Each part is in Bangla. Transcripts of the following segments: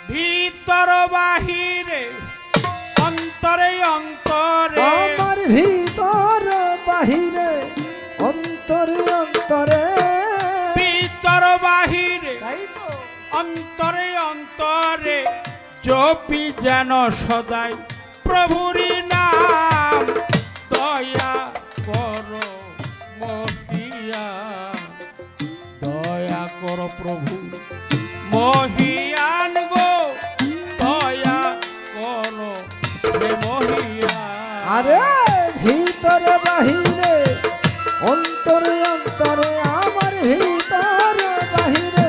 ভিতর বাহিরে অন্তরে অন্তরে আমার ভিতর বাহিরে অন্তরে অন্তরে ভিতর বাহিরে তাই তো অন্তরে অন্তরে জপি যেন সদাই প্রভুরি নাম দয়া করো মহিয়া দয়া করো প্রভু মহিয়ান গো দয়া করো হে মহিয়া আরে ভিতরে বাহিরে অন্তরে অন্তরে আমার ভিতরে বাহিরে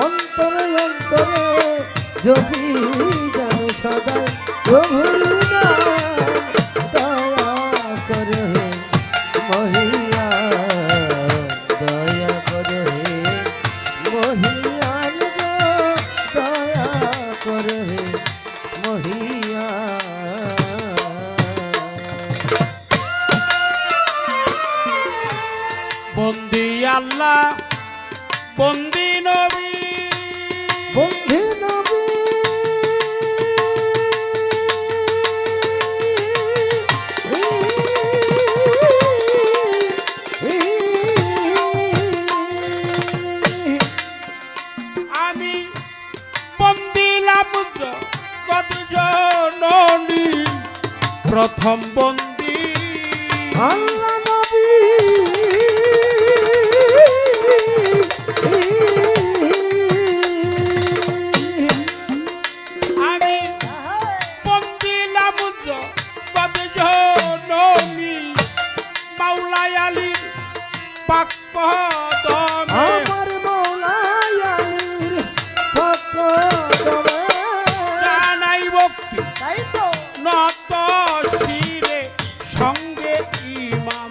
অন্তরে অন্তরে যদি যেন সদাই প্রভুর নাম দয়া করে মহিয়া দয়া করে মহিয়ান গো দয়া করে মহিয়া বন্দি আল্লাহ বন্দি নবী বন্ধু নবী আমি বন্দিলাম কত জননী প্রথম বন্দি আল্লাহ নবী আমি বন্দিলাম কত জননী মাওলাই আলীর পাক কদমে আমার মৌলাই আলীর ফকদমে জানাই ভক্তি তাই তো নত শিরে সঙ্গে ইমাম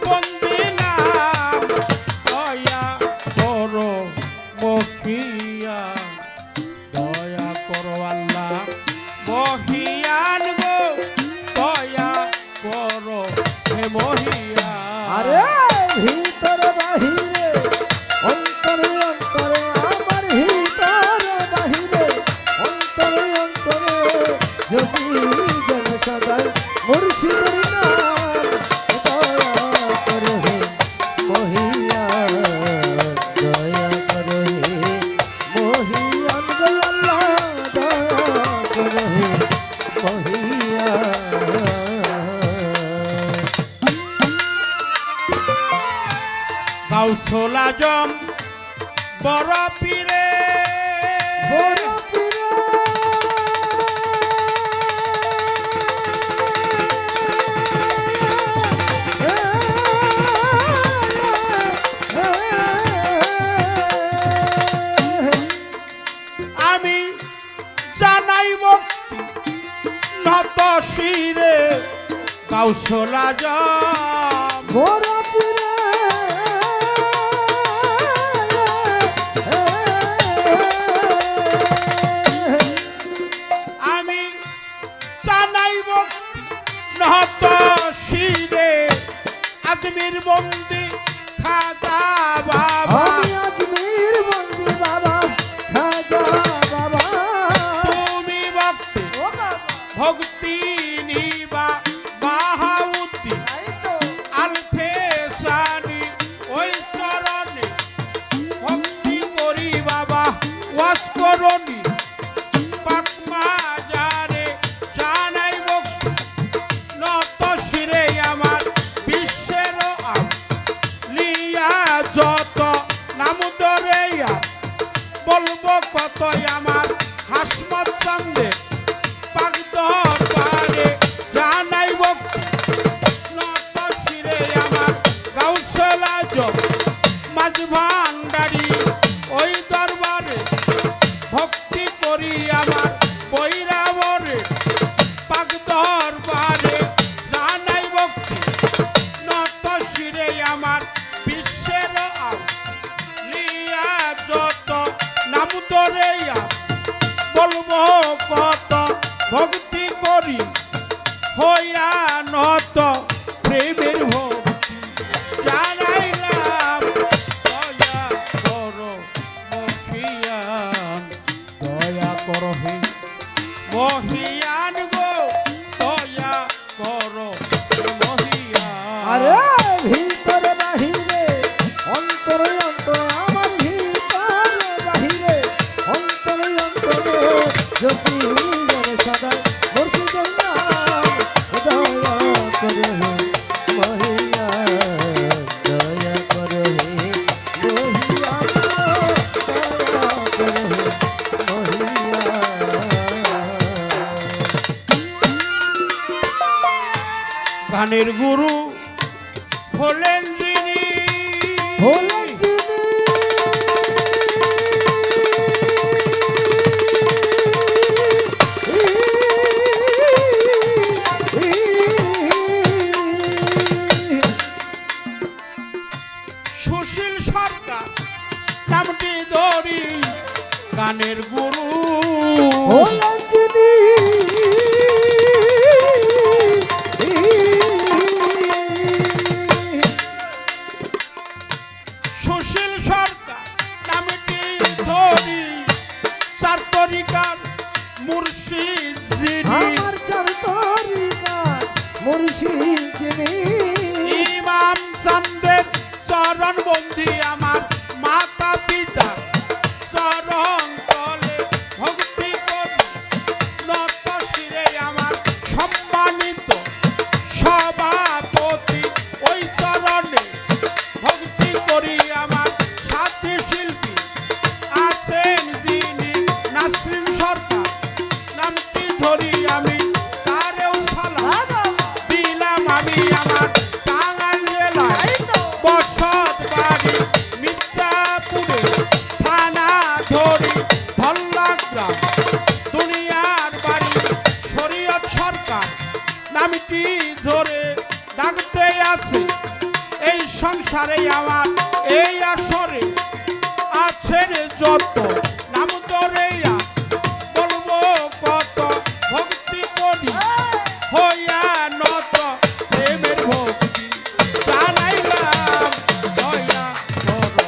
বন্দিলাম দয়া করো মহিয়া দয়া করো আল্লাহ মহিয়ান গো দয়া করো হে মহিয়া আরে ভিতরে বাহিরে অন্তরে অন্তরে আমার ভিতরে বাহিরে অন্তরে অন্তরে যদি যেন সদাই মুর্শিদের নাম দয়া করে হে মহিয়া দয়া করে হে মহিয়ান গো আল্লাহ দয়া করে হে মহিয়া গাউসুল আজম বড় পীরে বড় পীরে আমি জানাই ভক্তি নত শিরে গাউসুল আজম বড় পীরে আমি জানাই ভক্তি নত শিরে আজমির বন্দি খাজা বাবা আমি আজমির বন্দি বাবা খাজা বাবা তুমি ভক্তি ও বাবা ভক্তি নিবা বাহাউতি তাই তো আলফে সানি ওই চরণে ভক্তি করি বাবা ওয়াস করনি পাকমা জানে জানাই ভক্তি নত শিরে আমার বিশ্বের লিয়া যত নাম ধরে বলবো কত আমার হাসমত চন্দে পাগদর পারে জানাই ভক্তি নত শিরে আমার গাউসুল আজম মাঝ ভান্ডারি ওই দরবারে ভক্তি করি আমার বৈরাবরে পাগদর পারে জানাই ভক্তি নত শিরে আমার বিশ্বের লিয়া যত নাম ধরে বলবো কত ভক্তি করি হইয়া নত প্রেমের ভক্তি জানাইলাম দয়া করো মখিয়ান দয়া করো মহিয়ান গো দয়া করো মহিয়ান। আরে ভিতরে বাহিরে অন্তরে অন্তরে আমার ভিতরে বাহিরে অন্তরে অন্তরে জ্যোতি জলে সদা মুর্শিদের নাম দয়া করে মহিয়া দয়া করে মহিয়া দয়া করে মহিয়া। গানের গুরু হলেন যিনি হলেন সুশীল সরকার নামটি ধরি গানের গুরু হলেন যিনি সুশীল সরকার নামটি ধরি চার তরিকার মুর্শিদ যিনি আমার চার তরিকার মুর্শিদ যিনি ইমাম চান্দের চরণ বন্দি আমার মাতা পিতা চরণ তলে ভক্তি করি নত শিরে আমার সম্মানিত সভাপতি ওই চরণে ভক্তি করি আমার সাথী শিল্পী আছেন যিনি নাসরিন সরকার নামটি ধরি আমি তারেও সালাম দিলাম আমি আমার টাঙ্গাইল জেলায় বসত বাড়ি মির্জাপুরে থানা ধরি ধল্লা গ্রাম দুনিয়ার বাড়ি শরীয়ত সরকার নামটি ধরে ডাকতে আছে এই সংসারে আমার এই আসরে আছেন যত নাম ধরে বলবো কত ভক্তি করি হইয়া নত প্রেমের ভক্তি জানাইলাম দয়া করো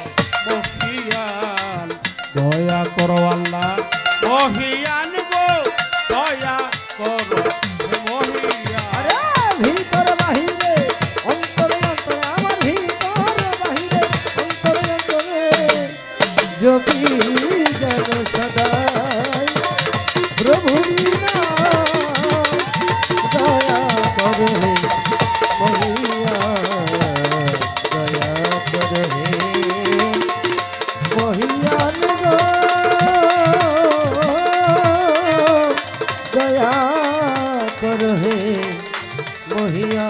মহিয়ান দয়া করো আল্লাহ মহিয়ান গো দয়া করো মহিয়ান। আরে ভিতরে বাহিরে অন্তরে অন্তরে আমার ভিতরে বাহিরে অন্তরে অন্তরে জ্যোতি যেন সদাই প্রভুর নাম দয়া করে মহিয়া দয়া করে মহিয়ান গো দয়া করে মহিয়া